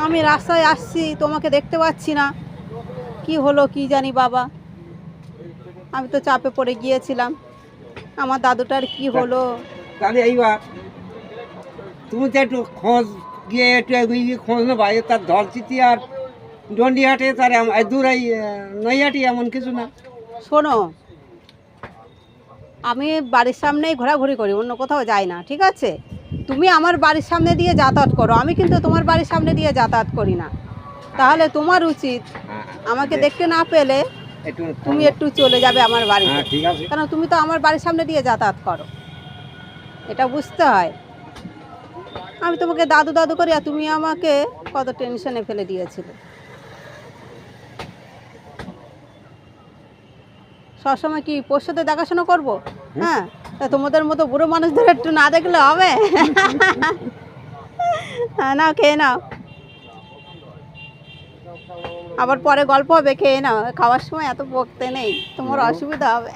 আমি রাস্তায় আসছি, তোমাকে দেখতে পাচ্ছি না। কি হলো কি জানি বাবা, আমি তো চাপে পড়ে গিয়েছিলাম। আমার দাদুটার কি হলো? তাহলে এইবার তুমি তো একটু খোঁজ গিয়ে একটু এগিয়ে গিয়ে খোঁজ নেবা, তার ধলচিতি আর ডন্ডিহাটে তার দূর এই নৈহাটি এমন কিছু না। শোনো, আমি বাড়ির সামনেই ঘোরাঘুরি করি, অন্য কোথাও যাই না, ঠিক আছে? তুমি আমার বাড়ির সামনে দিয়ে যাতায়াত করো, আমি কিন্তু তোমার বাড়ির সামনে দিয়ে যাতায়াত করি না। তাহলে তোমার উচিত আমাকে দেখতে না পেলে একটু তুমি একটু চলে যাবে আমার বাড়িতে। হ্যাঁ ঠিক আছে। কারণ তুমি তো আমার বাড়ির সামনে দিয়ে যাতায়াত করো, এটা বুঝতে হয়। আমি তোমাকে দাদু দাদু করি আর তুমি আমাকে কত টেনশনে ফেলে দিয়েছিলে। সবসময় কি পোষ্যতে দেখাশোনা করবো? হ্যাঁ, তা তোমাদের মতো বুড়ো মানুষদের একটু না দেখলে হবে? হ্যাঁ, নাও খেয়ে নাও, আবার পরে গল্প হবে, খেয়ে নাও। খাওয়ার সময় এত বকতে নেই, তোমার অসুবিধা হবে।